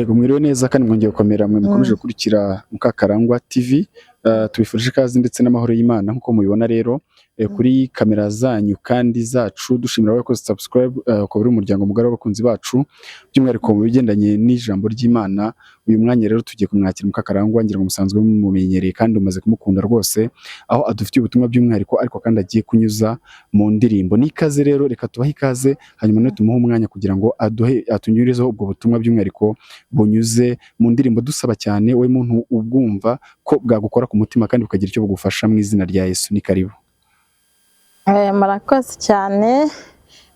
Yego mwiriwe neza kandi mwongeye gukomera mwe mukomeje gukurikira Mukakarangwa TV. Tubifurije ikaze ndetse n'amahoro y'Imana nkuko mubibona rero kuri kamera zanyu kandi zacu dushimira abakoze subscribe ko buri umuryango mugari w'abakunzi bacu by'umwihariko mu bigendanye n'ijambo ry'Imana. Uyu mwanya rero tugiye kumwakira Mukakarangwa, ngira ngo musanzwe mumenyereye kandi umaze kumukunda rwose, aho adufitiye ubutumwa by'umwihariko ariko kandi agiye kunyuza mu ndirimbo. Nikaze rero, reka tubahe ikaze hanyuma no tumuhe umwanya kugira ngo atunyurizeho ubwo butumwa by'umwihariko bunyuze mu ndirimbo, dusaba cyane we muntu ubwumva ko bwagukora ku mutima kandi bukagira icyo bugufasha mu izina rya Yesu. Ni karibu. Murakoze cyane,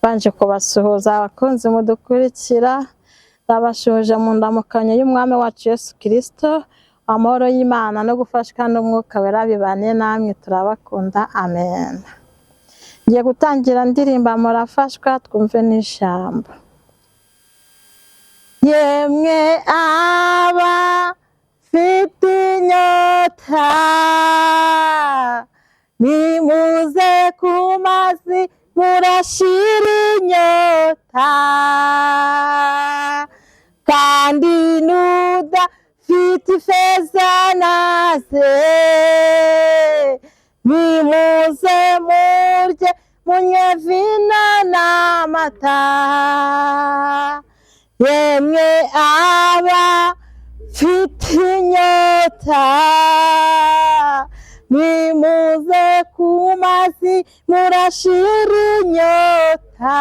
banje kubasuhuza abakunzi mudukurikira, ndabashuhuje mu ndamukanyo y'umwami wacu Yesu Kristo, amahoro y'Imana no gufashwa n'umwuka wera bibane namwe, turabakunda. Amen. Ngiye gutangira ndirimba murafashwa, twumve n'ijambo. Yemwe abafite inyota nimuze ku mazi murashira inyota, kandi n'udafite ifeza naze nimuze murye munywe vino n'amata. Yemwe abafite inyota nimuze ku mazi murashira inyota,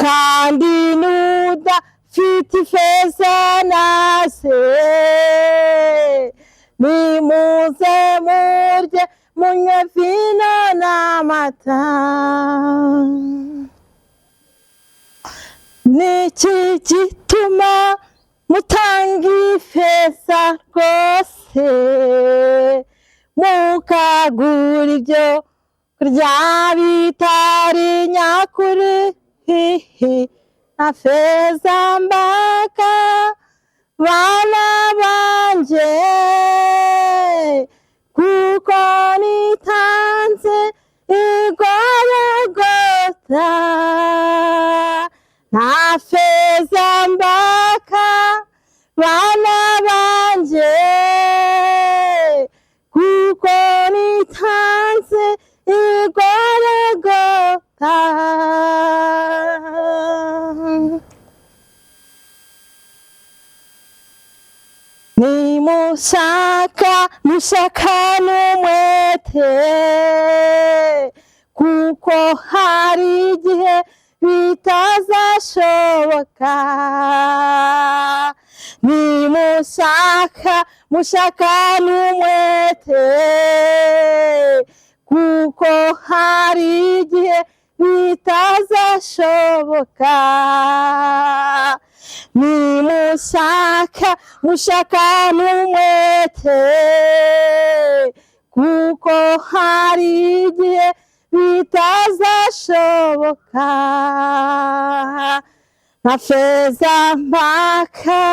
kandi n'udafite ifeza naze nimuze murye munywe vino n'amata. Niki gituma mutanga ifeza rwose mukagura ibyo kurya bitari nyakuri? Na feza mbaka bana banje, kuko nitanze igorogota. Na feza mbaka bana banje, kuko nitanze igorogota. Mushaka n'umwete, kuko hari igihe bitazashoboka. Mushaka n'umwete, kuko hari igihe bitazashoboka. Mushaka n'umwete, kuko hari igihe bitazashoboka. Na feza mpaka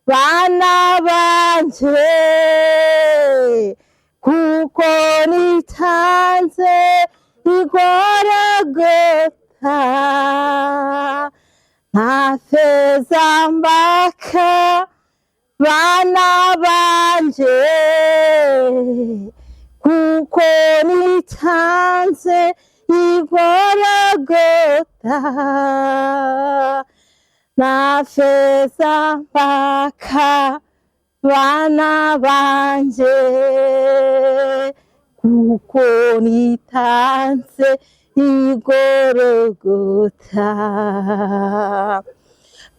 bana banje, kuko nitanze igorogota. Na feza mpaka bana banje, kuko nitanze igorogota. Na feza mpaka bana banje, kuko nitanze igorogota.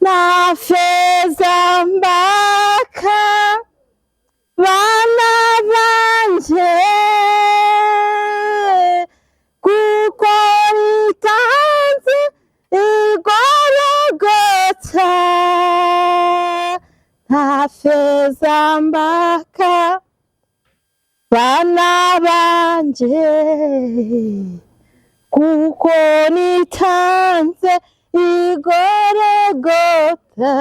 Na feza mbaka bana banje, kuko nitanze igorogota. Na feza mbaka bana banje, kuko nitanze igorogota.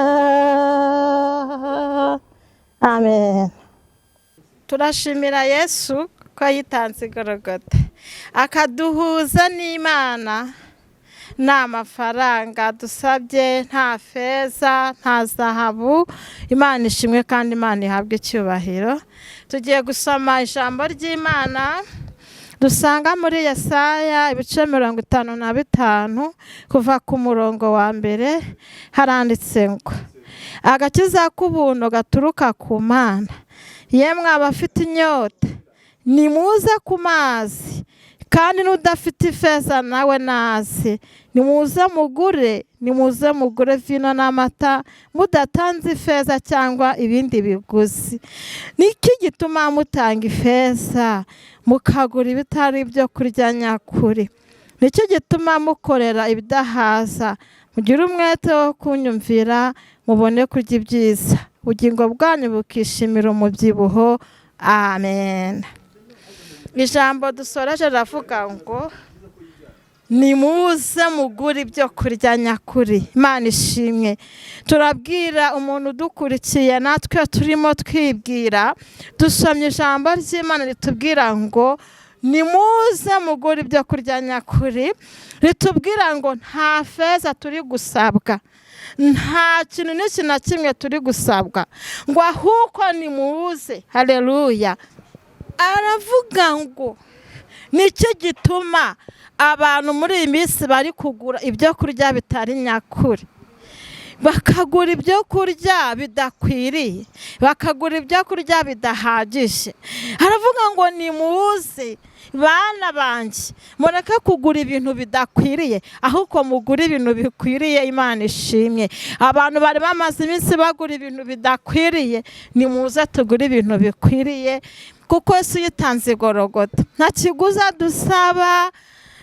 Amen. Turashimira Yesu ko yitanze igorogota, akaduhuza n'Imana nta mafaranga dusabye, nta feza, nta zahabu. Imana ishimwe kandi Imana ihabwe icyubahiro. Tugiye gusoma ijambo ry'Imana dusanga muri Yesaya ibice 55 kuva ku murongo wa mbere. Haranditse ngo agakiza k'ubuntu gaturuka ku Mana. Yemwe abafite inyota nimuze ku mazi, kandi n'udafite ifeza nawe naze. Nimuze mugure vino n'amata, mudatanze ifeza cyangwa ibindi biguzi. Niki gituma mutanga ifeza mukagura ibitari ibyo kurya nyakuri? Niki gituma mukorera ibidahaza? Mugire umwete wo kunyumvira, mubone kurya ibyiza, ubugingo bwanyu bukishimira umubyibuho. Amen. Ijambo dusoreje ravuga ngo nimuze mugure ibyo kurya nyakuri. Imana ishimwe. Turabwira umuntu udukurikiye, natwe turimo twibwira, dusomye ijambo ry'Imana ritubwira ngo nimuze mugure ibyo kurya nyakuri. Ritubwira ngo nta feza turi gusabwa, nta kintu n'iki na kimwe turi gusabwa, ngo ahubwo nimuze. Haleluya. Aravuga ngo nicyo gituma abantu muri iyi minsi bari kugura ibyo kurya bitari nyakuri, bakagura ibyo kurya bidakwiriye, bakagura ibyo kurya bidahagije. Aravuga ngo nimuze bana banjye, mureke kugura ibintu bidakwiriye, ahubwo mugure ibintu bikwiriye. Imana ishimwe. Abantu bari bamaze iminsi bagura ibintu bidakwiriye, nimuze tugure ibintu bikwiriye, kuko Yesu yitanze Golgotha, nta kiguza dusaba.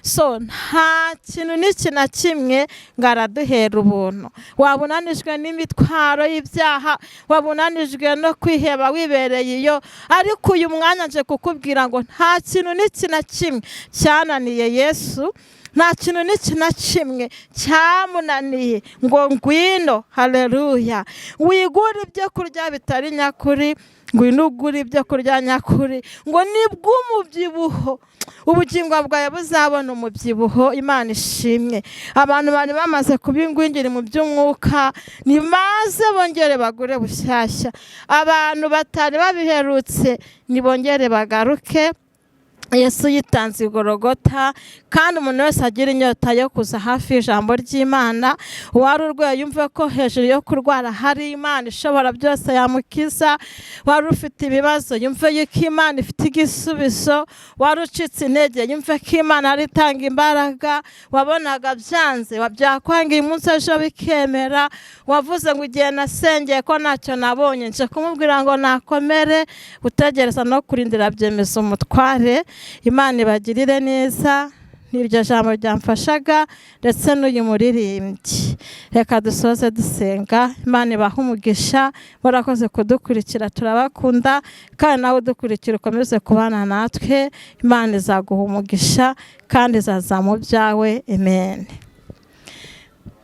So nta kintu n'iki na kimwe ngo araduhera ubuntu. Waba unanijwe n'imitwaro y'ibyaha, waba unanijwe no kwiheba wibereye iyo, ariko uyu mwanya nje kukubwira ngo nta kintu n'iki na kimwe cyananiye Yesu, nta kintu n'iki na kimwe cyamunaniye. Ngo ngwino. Haleluya. Wigure ibyo kurya bitari nyakuri, ngwino ugure ibyo kurya nyakuri, ngo nibwo umubyibuho, ubugingo bwawe buzabona umubyibuho. Imana ishimwe. Abantu bari bamaze kubingwingira mu by'umwuka, nimaze bongere bagure bushyashya. Abantu batari babiherutse nibongere bagaruke. Yesu yitanze Golgotha, kandi umuntu wese agira inyota yo kuza hafi y'ijambo ry'Imana. Wari urwaye yumve ko hejuru yo kurwara hari Imana ishobora byose yamukiza. Wari ufite ibibazo yumve yuko Imana ifite igisubizo. Wari ucitse intege yumve ko Imana ari itanga imbaraga. Wabonaga byanze, wabyakwangiye umunsi ejo bikemera. Wavuze ngo igihe nasengeye ko ntacyo nabonye, nje kumubwira ngo nakomere, utegereza no kurindira byemeza umutware. Imana ibagirire neza. N'iryo jambo ryamfashaga ndetse n'uyu muririmbyi. Reka dusoze dusenga. Imana ibahe umugisha, murakoze kudukurikira, turabakunda, kandi nawe udukurikira ukomeze kubana natwe. Imana izaguha umugisha kandi izaza mu byawe. Amen.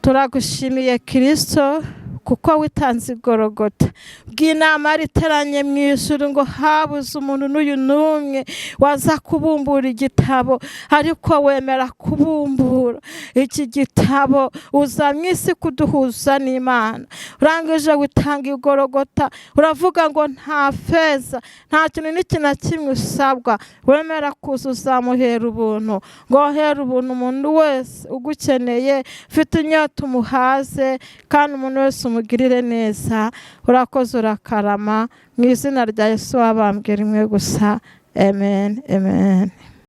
Turagushimiye Kristo kuko witanze Golgotha. Bw'inama riteranye mu ijuru ngo habuze umuntu n'uyu n'umwe waza kubumbura igitabo, ariko wemera kubumbura iki gitabo, uza mu isi kuduhuza n'Imana. Urangije witanga Golgotha, uravuga ngo nta feza, nta kintu n'iki na kimwe usabwa, wemera kuza uzamuhera ubuntu. Ngo hera ubuntu umuntu wese ugukeneye, ufite inyota umuhaze, kandi umuntu wese umugirire neza. Urakoze urakarama, mu izina rya Yesu wabambwe rimwe gusa. Amen. Amen.